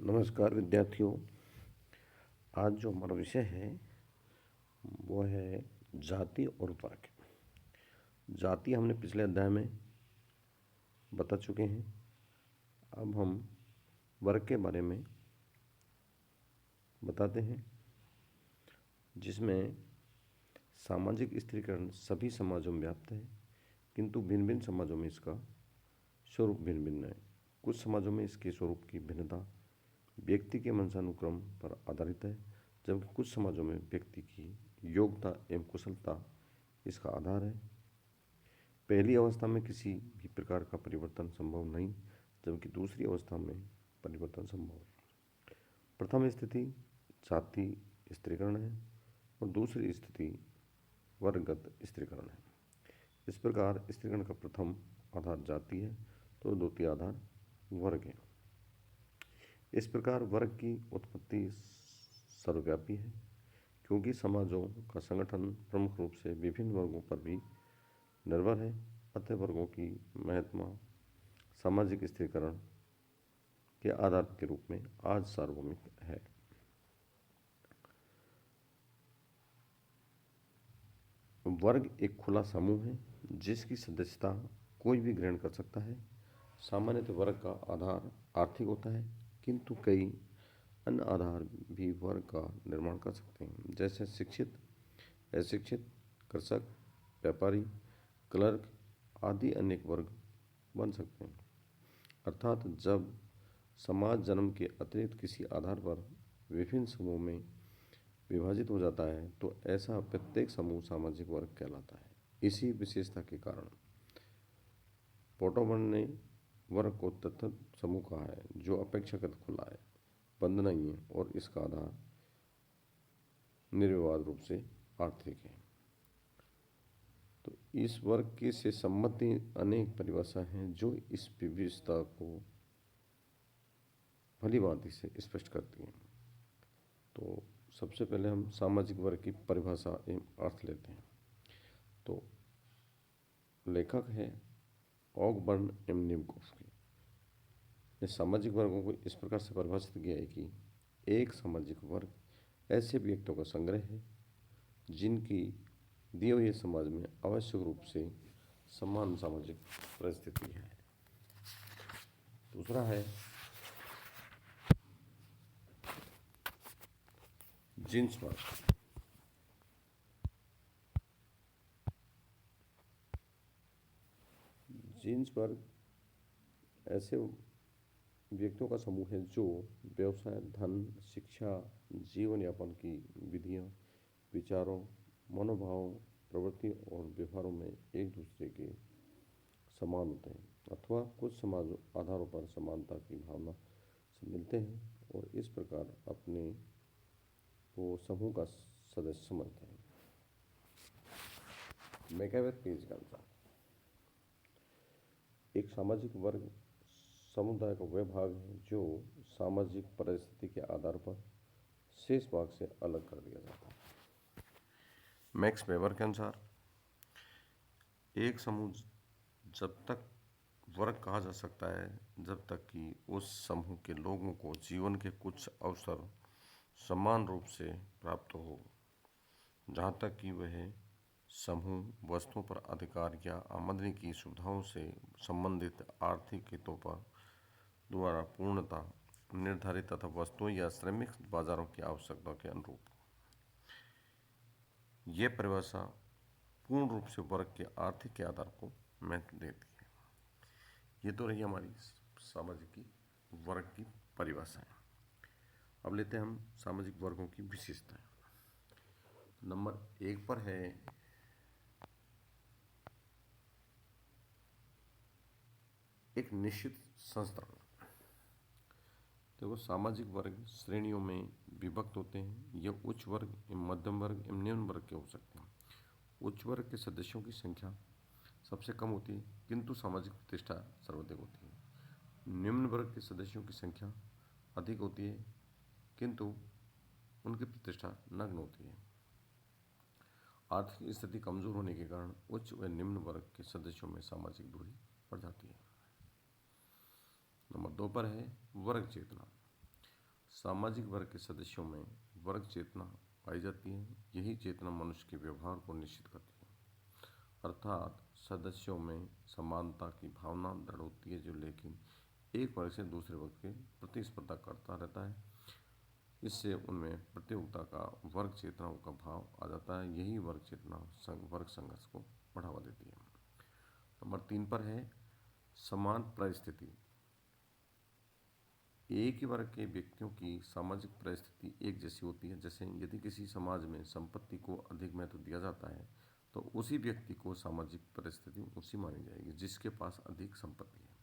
नमस्कार विद्यार्थियों। आज जो हमारा विषय है वो है जाति और वर्ग। जाति हमने पिछले अध्याय में बता चुके हैं। अब हम वर्ग के बारे में बताते हैं, जिसमें सामाजिक स्त्रीकरण सभी समाजों में व्याप्त है, किंतु भिन्न भिन्न समाजों में इसका स्वरूप भिन्न भिन्न है। कुछ समाजों में इसके स्वरूप की भिन्नता व्यक्ति के वंशानुक्रम पर आधारित है, जबकि कुछ समाजों में व्यक्ति की योग्यता एवं कुशलता इसका आधार है। पहली अवस्था में किसी भी प्रकार का परिवर्तन संभव नहीं, जबकि दूसरी अवस्था में परिवर्तन संभव है। प्रथम स्थिति जाति स्त्रीकरण है और दूसरी स्थिति वर्गगत स्त्रीकरण है। इस प्रकार स्त्रीकरण का प्रथम आधार जाति है तो द्वितीय आधार वर्ग है। इस प्रकार वर्ग की उत्पत्ति सर्वव्यापी है, क्योंकि समाजों का संगठन प्रमुख रूप से विभिन्न वर्गों पर भी निर्भर है। अतः वर्गों की महत्ता सामाजिक स्थिरीकरण के आधार के रूप में आज सार्वभौमिक है। वर्ग एक खुला समूह है जिसकी सदस्यता कोई भी ग्रहण कर सकता है। सामान्यतः वर्ग का आधार आर्थिक होता है, किंतु कई अन्य आधार भी वर्ग का निर्माण कर सकते हैं, जैसे शिक्षित, अशिक्षित, कृषक, व्यापारी, क्लर्क आदि अनेक वर्ग बन सकते हैं। अर्थात जब समाज जन्म के अतिरिक्त किसी आधार पर विभिन्न समूह में विभाजित हो जाता है तो ऐसा प्रत्येक समूह सामाजिक वर्ग कहलाता है। इसी विशेषता के कारण पोटोमन ने वर्ग को तत्व समूह कहा है, जो अपेक्षाकृत खुला है, बंद नहीं है और इसका आधार निर्विवाद रूप से आर्थिक है। तो इस वर्ग के से संबंधित अनेक परिभाषा हैं जो इस विविधता को भलीभांति से स्पष्ट करती हैं। तो सबसे पहले हम सामाजिक वर्ग की परिभाषा एवं अर्थ लेते हैं। तो लेखक है ऑगबर्न एम निबकोव्स्की ने सामाजिक वर्गों को इस प्रकार से परिभाषित किया है कि एक सामाजिक वर्ग ऐसे व्यक्तियों का संग्रह है जिनकी दिए हुए समाज में आवश्यक रूप से समान सामाजिक परिस्थिति है। दूसरा है जीन्स वर्ग। जीन्स वर्ग ऐसे व्यक्तियों का समूह है जो व्यवसाय, धन, शिक्षा, जीवन यापन की विधियां, विचारों, मनोभावों, प्रवृत्ति और व्यवहारों में एक दूसरे के समान होते हैं अथवा कुछ समाज आधारों पर समानता की भावना से मिलते हैं और इस प्रकार अपने को समूह का सदस्य समझते हैं। मैकावेर पेज के अनुसार एक सामाजिक वर्ग समुदाय का वह भाग है जो सामाजिक परिस्थिति के आधार पर शेष भाग से अलग कर दिया जाता है। मैक्स वेबर के अनुसार एक समूह जब तक वर्ग कहा जा सकता है जब तक कि उस समूह के लोगों को जीवन के कुछ अवसर समान रूप से प्राप्त हो, जहाँ तक कि वह समूह वस्तुओं पर अधिकार या आमदनी की सुविधाओं से संबंधित आर्थिक हितों पर द्वारा पूर्णता निर्धारित तथा वस्तुओं या श्रमिक बाजारों की आवश्यकताओं के अनुरूप। यह परिभाषा पूर्ण रूप से वर्ग के आर्थिक के आधार को महत्व देती है। ये तो रही हमारी सामाजिक वर्ग की परिभाषाएं। अब लेते हैं हम सामाजिक वर्गों की विशेषताएं। नंबर 1 पर है एक निश्चित संस्करण। देखो, सामाजिक वर्ग श्रेणियों में विभक्त होते हैं। यह उच्च वर्ग एवं मध्यम वर्ग एवं निम्न वर्ग के हो सकते हैं। उच्च वर्ग के सदस्यों की संख्या सबसे कम होती है, किंतु सामाजिक प्रतिष्ठा सर्वाधिक होती है। निम्न वर्ग के सदस्यों की संख्या अधिक होती है, किंतु उनकी प्रतिष्ठा नगण्य होती है। आर्थिक स्थिति कमजोर होने के कारण उच्च व निम्न वर्ग के सदस्यों में सामाजिक दूरी बढ़ जाती है। नंबर 2 पर है वर्ग चेतना। सामाजिक वर्ग के सदस्यों में वर्ग चेतना पाई जाती है। यही चेतना मनुष्य के व्यवहार को निश्चित करती है, अर्थात सदस्यों में समानता की भावना दृढ़ होती है, जो लेकिन एक वर्ग से दूसरे वर्ग के प्रतिस्पर्धा करता रहता है। इससे उनमें प्रतियोगिता का, वर्ग चेतना का भाव आ जाता है। यही वर्ग चेतना वर्ग संघर्ष को बढ़ावा देती है। नंबर 3 पर है समान परिस्थिति। एक ही वर्ग के व्यक्तियों की सामाजिक परिस्थिति एक जैसी होती है। जैसे यदि किसी समाज में संपत्ति को अधिक महत्व दिया जाता है, तो उसी व्यक्ति को सामाजिक परिस्थिति ऊंची मानी जाएगी जिसके पास अधिक संपत्ति है।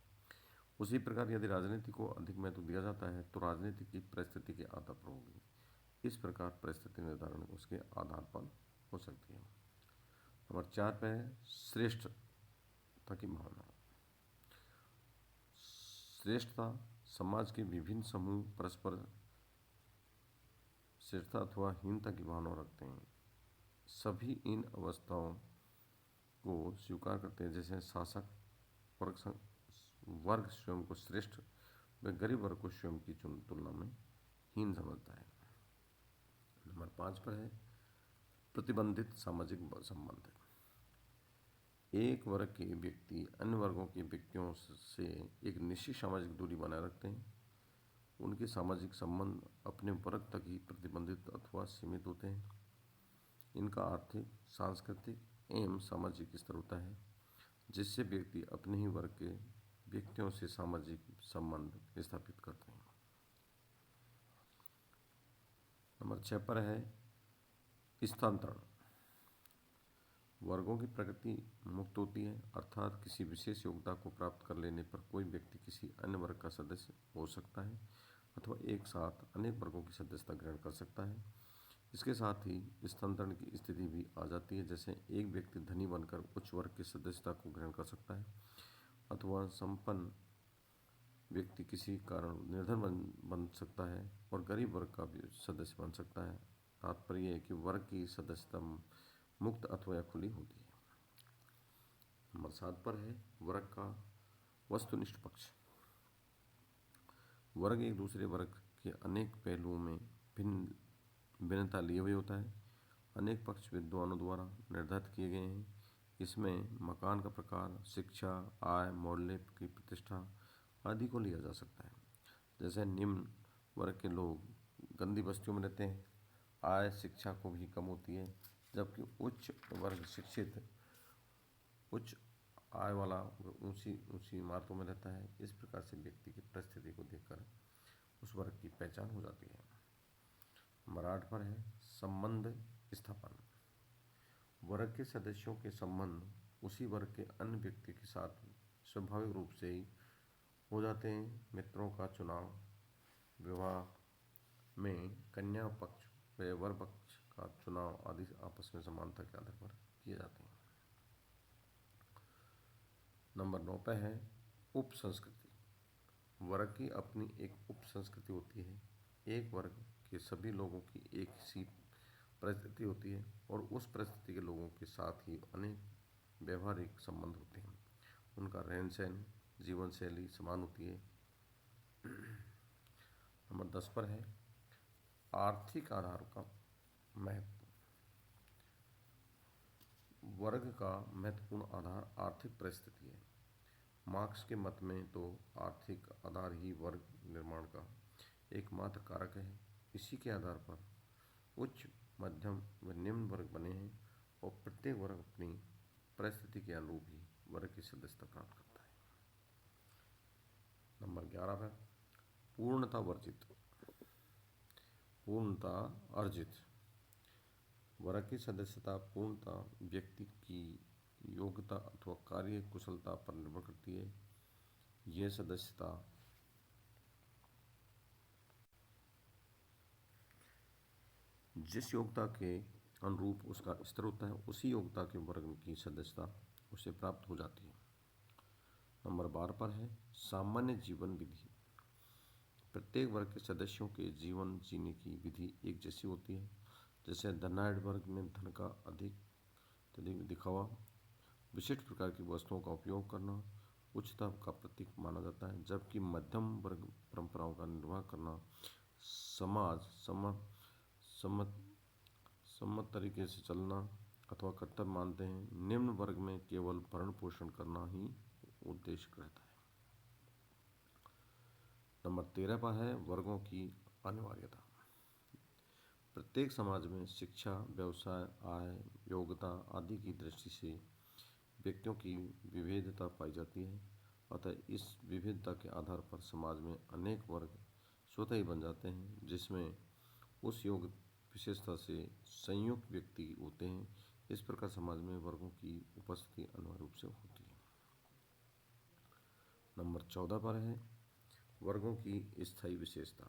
उसी प्रकार यदि राजनीति को अधिक महत्व दिया जाता है, तो राजनीति की परिस्थिति के आधार पर होगी। इस प्रकार परिस्थिति निर्धारण उसके आधार पर हो सकती है। नंबर 4 पे है श्रेष्ठता की भावना। श्रेष्ठता समाज के विभिन्न समूह परस्पर श्रेष्ठता अथवा हीनता की भावना रखते हैं। सभी इन अवस्थाओं को स्वीकार करते हैं। जैसे शासक वर्ग स्वयं को श्रेष्ठ व गरीब वर्ग को स्वयं की तुलना में हीन समझता है। नंबर 5 पर है प्रतिबंधित सामाजिक संबंध। एक वर्ग के व्यक्ति अन्य वर्गों के व्यक्तियों से एक निश्चित सामाजिक दूरी बनाए रखते हैं। उनके सामाजिक संबंध अपने वर्ग तक ही प्रतिबंधित अथवा सीमित होते हैं। इनका आर्थिक, सांस्कृतिक एवं सामाजिक स्तर होता है, जिससे व्यक्ति अपने ही वर्ग के व्यक्तियों से सामाजिक संबंध स्थापित करते हैं। नंबर 6 पर है स्थानांतरण। वर्गों की प्रकृति मुक्त होती है, अर्थात किसी विशेष योग्यता को प्राप्त कर लेने पर कोई व्यक्ति किसी अन्य वर्ग का सदस्य हो सकता है अथवा एक साथ अनेक वर्गों की सदस्यता ग्रहण कर सकता है। इसके साथ ही स्थानांतरण की स्थिति भी आ जाती है। जैसे एक व्यक्ति धनी बनकर उच्च वर्ग की सदस्यता को ग्रहण कर सकता है अथवा संपन्न व्यक्ति किसी कारण निर्धन बन सकता है और गरीब वर्ग का भी सदस्य बन सकता है। तात्पर्य है कि वर्ग की सदस्यता मुक्त अथवा खुली होती है। नंबर 7 पर है वर्ग का वस्तुनिष्ठ पक्ष। वर्ग एक दूसरे वर्ग के अनेक पहलुओं में भिन्नता लिए हुए होता है। अनेक पक्ष विद्वानों द्वारा निर्धारित किए गए हैं। इसमें मकान का प्रकार, शिक्षा, आय, मौल्य की प्रतिष्ठा आदि को लिया जा सकता है। जैसे निम्न वर्ग के लोग गंदी बस्तियों में रहते हैं, आय शिक्षा को भी कम होती है, जबकि उच्च वर्ग शिक्षित, उच्च आय वाला ऊंची ऊंची इमारतों में रहता है। इस प्रकार से व्यक्ति की परिस्थिति को देखकर उस वर्ग की पहचान हो जाती है। नंबर 8 पर है संबंध स्थापन। वर्ग के सदस्यों के संबंध उसी वर्ग के अन्य व्यक्ति के साथ स्वाभाविक रूप से ही हो जाते हैं। मित्रों का चुनाव, विवाह में कन्या पक्ष व वर पक्ष का चुनाव आदि आपस में समानता के आधार पर किए जाते हैं। नंबर 9 पे है उप संस्कृति। वर्ग की अपनी एक उप संस्कृति होती है। एक वर्ग के सभी लोगों की एक सी परिस्थिति होती है और उस परिस्थिति के लोगों के साथ ही अनेक व्यवहारिक संबंध होते हैं। उनका रहन सहन, जीवन शैली समान होती है। नंबर 10 पर है आर्थिक आधार का महत्व। वर्ग का महत्वपूर्ण आधार आर्थिक परिस्थिति है। मार्क्स के मत में तो आर्थिक आधार ही वर्ग निर्माण का एकमात्र कारक है। इसी के आधार पर उच्च, मध्यम व निम्न वर्ग बने हैं और प्रत्येक वर्ग अपनी परिस्थिति के अनुरूप ही वर्ग की सदस्यता प्राप्त करता है। नंबर 11 पर पूर्णता वर्जित, पूर्णता अर्जित। वर्ग की सदस्यता पूर्णता व्यक्ति की योग्यता अथवा कार्य कुशलता पर निर्भर करती है। यह सदस्यता जिस योग्यता के अनुरूप उसका स्तर होता है, उसी योग्यता के वर्ग की सदस्यता उसे प्राप्त हो जाती है। नंबर 12 पर है सामान्य जीवन विधि। प्रत्येक वर्ग के सदस्यों के जीवन जीने की विधि एक जैसी होती है। जैसे धनाढ़ वर्ग में धन का अधिक दिखावा, विशिष्ट प्रकार की वस्तुओं का उपयोग करना उच्चता का प्रतीक माना जाता है, जबकि मध्यम वर्ग परंपराओं का निर्वाह करना, समाज सम्मत तरीके से चलना अथवा कर्तव्य मानते हैं। निम्न वर्ग में केवल भरण पोषण करना ही उद्देश्य रहता है। नंबर 13 पर है वर्गों की अनिवार्यता। प्रत्येक समाज में शिक्षा, व्यवसाय, आय, योग्यता आदि की दृष्टि से व्यक्तियों की विविधता पाई जाती है। अतः इस विविधता के आधार पर समाज में अनेक वर्ग स्वतः ही बन जाते हैं, जिसमें उस योग विशेषता से संयुक्त व्यक्ति होते हैं। इस प्रकार समाज में वर्गों की उपस्थिति अनिवार्य रूप से होती है। नंबर 14 पर है वर्गों की स्थायी विशेषता।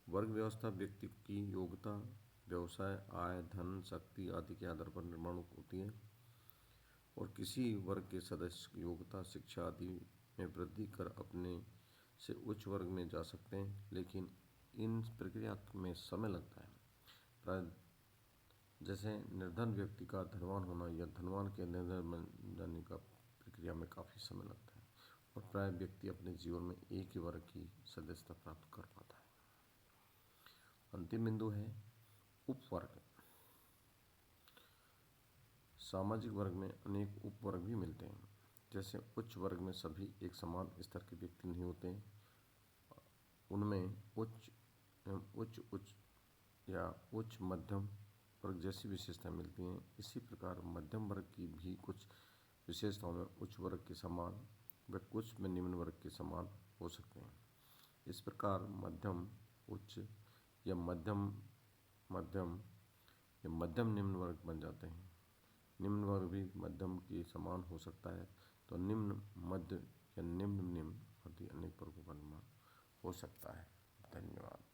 वर्ग व्यवस्था व्यक्ति की योग्यता, व्यवसाय, आय, धन, शक्ति आदि के आधार पर निर्माण होती है और किसी वर्ग के सदस्य योग्यता, शिक्षा आदि में वृद्धि कर अपने से उच्च वर्ग में जा सकते हैं, लेकिन इन प्रक्रिया में समय लगता है। प्राय जैसे निर्धन व्यक्ति का धनवान होना या धनवान के निर्धन बन जाने का प्रक्रिया में काफ़ी समय लगता है और प्राय व्यक्ति अपने जीवन में एक ही वर्ग की सदस्यता प्राप्त कर पाता है। अंतिम बिंदु है उपवर्ग। सामाजिक वर्ग में अनेक उपवर्ग भी मिलते हैं। जैसे उच्च वर्ग में सभी एक समान स्तर के व्यक्ति नहीं होते हैं, उनमें उच्च या उच्च मध्यम वर्ग जैसी विशेषताएं मिलती हैं। इसी प्रकार मध्यम वर्ग की भी कुछ विशेषताओं में उच्च वर्ग के समान व कुछ में निम्न वर्ग के समान हो सकते हैं। इस प्रकार मध्यम उच्च या मध्यम निम्न वर्ग बन जाते हैं। निम्न वर्ग भी मध्यम के समान हो सकता है, तो निम्न, मध्य या निम्न आदि अनेक वर्गों का निर्माण हो सकता है। धन्यवाद।